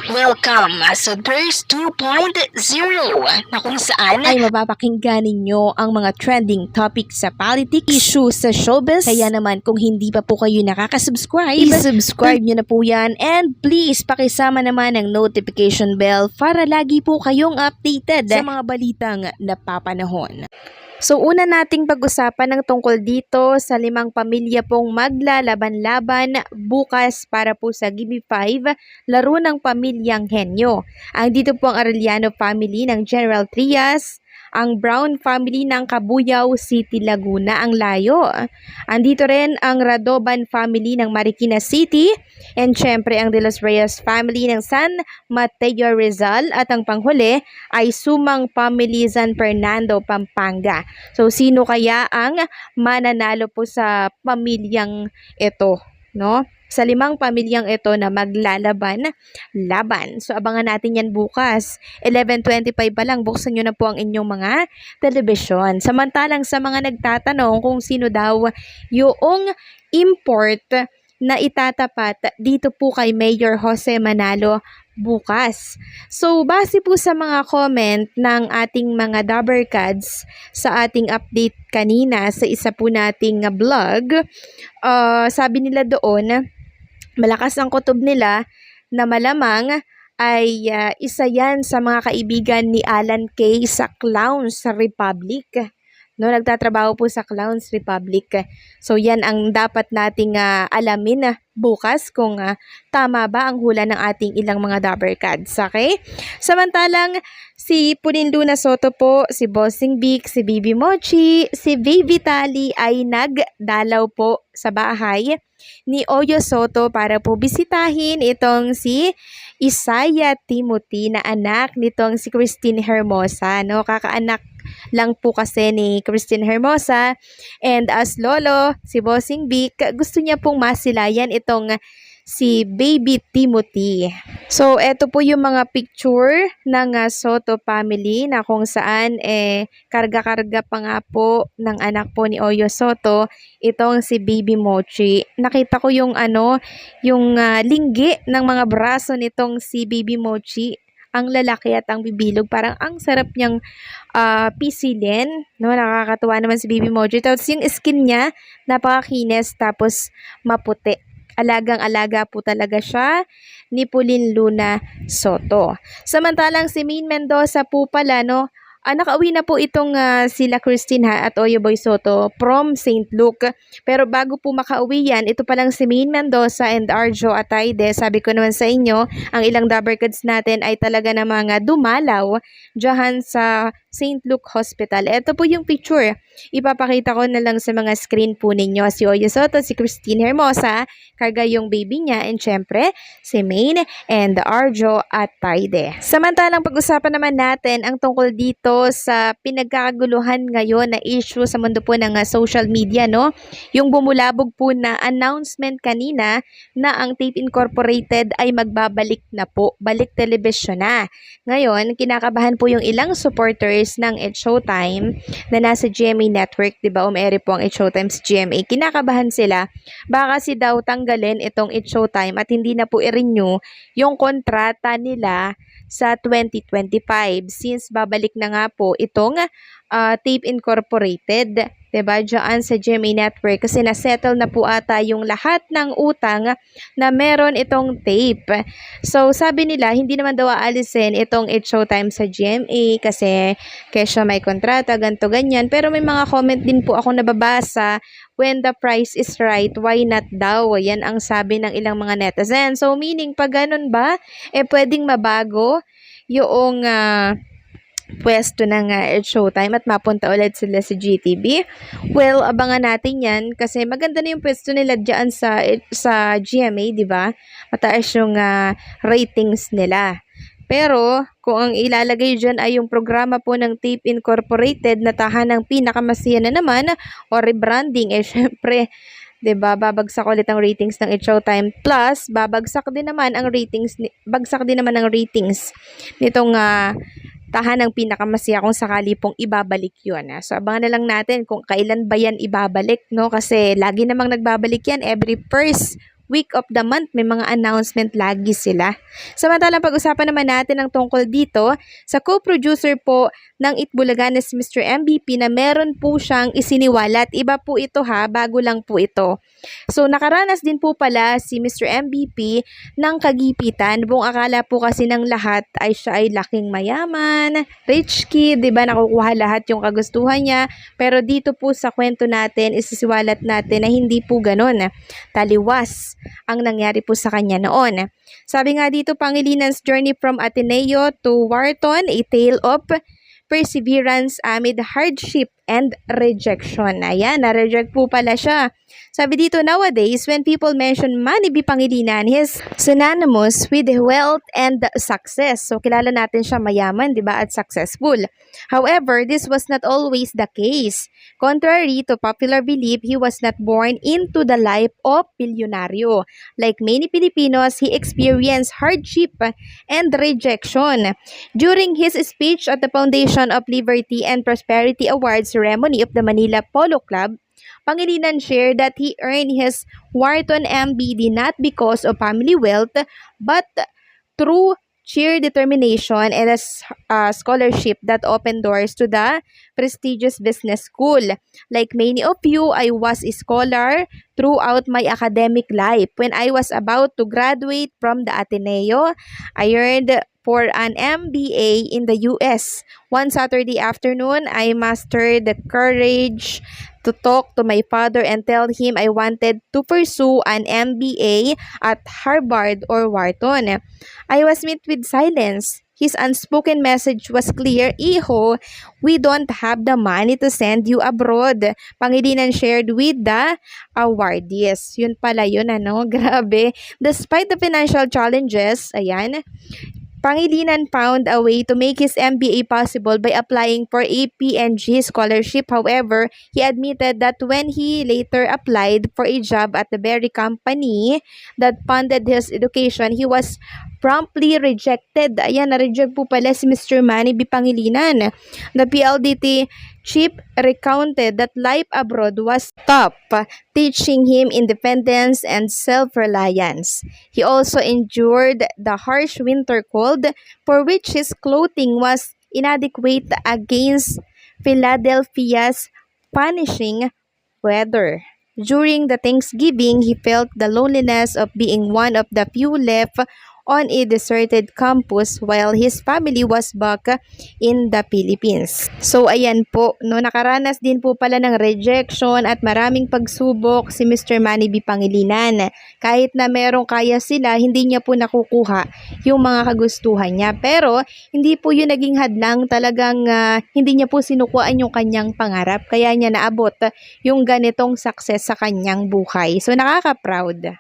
Welcome sa Thirst 2.0 na kung saan ay mapapakinggan ninyo ang mga trending topics sa politics, issues sa showbiz. Kaya naman kung hindi pa po kayo nakaka-subscribe, i-subscribe nyo na po yan. And please, pakisama naman ang notification bell para lagi po kayong updated sa mga balitang napapanahon. So una nating pag-usapan ng tungkol dito sa 5 pamilya pong maglalaban-laban bukas para po sa Gimme 5, laro ng pamilyang Henyo. Ang dito po ang Arellano family ng General Trias, ang Brown family ng Cabuyao City, Laguna, ang layo. Andito rin ang Radoban family ng Marikina City, and syempre ang De Los Reyes family ng San Mateo, Rizal, at ang panghuli ay Sumang family San Fernando, Pampanga. So sino kaya ang mananalo po sa pamilyang ito, no? Sa 5 pamilyang ito na maglalaban-laban. So abangan natin yan bukas. 11:25 pa lang, buksan nyo na po ang inyong mga telebisyon. Samantalang sa mga nagtatanong kung sino daw yung import na itatapat dito po kay Mayor Jose Manalo bukas. So, base po sa mga comment ng ating mga Dabbercads sa ating update kanina sa isa po nating vlog, sabi nila doon, malakas ang kutob nila na malamang ay isa yan sa mga kaibigan ni Alan Kay sa Clowns Republic. No, nagtatrabaho po sa Clowns Republic. So yan ang dapat nating alamin bukas kung tama ba ang hula ng ating ilang mga Dabbercads. Okay? Samantalang si Punin Luna Soto po, si Bossing Vic, si Bibi Mochi, si Baby Tali ay nagdalaw po sa bahay ni Oyo Soto para po bisitahin itong si Isaiah Timothy na anak nitong si Christine Hermosa. No? Kakaanak lang po kasi ni Christine Hermosa, and as lolo, si Bossing Vic, gusto niya pong masilayan itong si Baby Timothy. So, eto po yung mga picture ng Soto family na kung saan karga-karga pa nga po ng anak po ni Oyo Soto itong si Baby Mochi. Nakita ko yung yung linggi ng mga braso nitong si Baby Mochi. Ang lalaki at ang bibilog, parang ang sarap niyang pisilin, no? Nakakatuwa naman si Baby Mochi. Tapos yung skin niya, napakakinis, tapos maputi. Alagang-alaga po talaga siya ni Punin Luna Soto. Samantalang si Maine Mendoza po pala, no? Nakauwi na po itong sila Christine at Oyo Boy Soto from St. Luke. Pero bago po makauwi yan, ito palang si Maine Mendoza and Arjo Atayde. Sabi ko naman sa inyo, ang ilang Dabbercads natin ay talaga na mga dumalaw dyan sa St. Luke Hospital. Ito po yung picture. Ipapakita ko na lang sa mga screen po ninyo. Si Oyo Soto, si Christine Hermosa, karga yung baby niya, and syempre, si Maine and Arjo Atayde. Samantalang pag-usapan naman natin ang tungkol dito sa pinagkakaguluhan ngayon na issue sa mundo po ng social media, no? Yung bumulabog po na announcement kanina na ang Tape Incorporated ay magbabalik na po, balik television na. Ngayon, kinakabahan po yung ilang supporters ng It's Showtime na nasa GMA Network, 'di ba? Umere po ang It's Showtime sa GMA. Kinakabahan sila baka si daw tanggalin itong It's Showtime at hindi na po i-renew yung kontrata nila sa 2025 since babalik na nga po itong Tape Incorporated, 'di ba? Diyan sa GMA Network kasi na-settle na po ata yung lahat ng utang na meron itong tape. So sabi nila hindi naman daw aalisin itong It's Showtime sa GMA kasi kesyo may kontrata, ganto ganyan. Pero may mga comment din po ako nababasa, when the price is right, why not daw? Yan ang sabi ng ilang mga netizens. So meaning pag ganun ba, pwedeng mabago yung pwesto ng It's Showtime at mapunta ulit sila sa GTV. Well, abangan natin yan kasi maganda na yung pwesto nila dyan sa GMA, di ba? Mataas yung ratings nila. Pero, kung ang ilalagay dyan ay yung programa po ng Tape Incorporated na tahanang pinakamasiya na naman o rebranding, syempre, 'di ba, babagsak ulit ang ratings ng It's Showtime. Plus, bagsak din naman ang ratings nitong tahanang pinakamasiya kung sakali pong ibabalik yun. So, abangan na lang natin kung kailan ba yan ibabalik, no? Kasi lagi namang nagbabalik yan every first week of the month, may mga announcement lagi sila. Samantalang pag-usapan naman natin ang tungkol dito sa co-producer po ng Itbulaga na si Mr. MVP na meron po siyang isiniwalat. Iba po ito ha, bago lang po ito. So nakaranas din po pala si Mr. MVP ng kagipitan. Buong akala po kasi ng lahat ay siya ay laking mayaman, rich kid, 'di ba? Nakukuha lahat yung kagustuhan niya. Pero dito po sa kwento natin, isisiwalat natin na hindi po ganon. Taliwas ang nangyari po sa kanya noon. Sabi nga dito, Pangilinan's journey from Ateneo to Wharton, a tale of perseverance amid hardship and rejection. Ayan, na-reject po pala siya. Sabi dito, nowadays, when people mention Manny B. Pangilinan, he's synonymous with wealth and success. So, kilala natin siya mayaman, di ba, at successful. However, this was not always the case. Contrary to popular belief, he was not born into the life of bilyonaryo. Like many Filipinos, he experienced hardship and rejection. During his speech at the Foundation of Liberty and Prosperity Awards ceremony of the Manila Polo Club, Pangilinan shared that he earned his Wharton MBD not because of family wealth, but through sheer determination and a scholarship that opened doors to the prestigious business school. Like many of you, I was a scholar throughout my academic life. When I was about to graduate from the Ateneo, I earned for an MBA in the US. One Saturday afternoon, I mustered the courage to talk to my father and tell him I wanted to pursue an MBA at Harvard or Wharton. I was met with silence. His unspoken message was clear, Iho, we don't have the money to send you abroad. Pangilinan shared with the awardees. Yun pala yun, ano? Grabe. Despite the financial challenges, ayan, Pangilinan found a way to make his MBA possible by applying for a PNG scholarship. However, he admitted that when he later applied for a job at the very company that funded his education, he was promptly rejected. Ayan, na-reject po pala si Mr. Manny B. Pangilinan. The PLDT chief recounted that life abroad was tough, teaching him independence and self-reliance. He also endured the harsh winter cold for which his clothing was inadequate against Philadelphia's punishing weather. During the Thanksgiving, he felt the loneliness of being one of the few left on a deserted campus while his family was back in the Philippines. So ayan po, no, nakaranas din po pala ng rejection at maraming pagsubok si Mr. Manny B. Pangilinan. Kahit na merong kaya sila, hindi niya po nakukuha yung mga kagustuhan niya. Pero hindi po yun naging hadlang, talagang hindi niya po sinukuan yung kanyang pangarap. Kaya niya naabot yung ganitong success sa kanyang buhay. So nakaka-proud.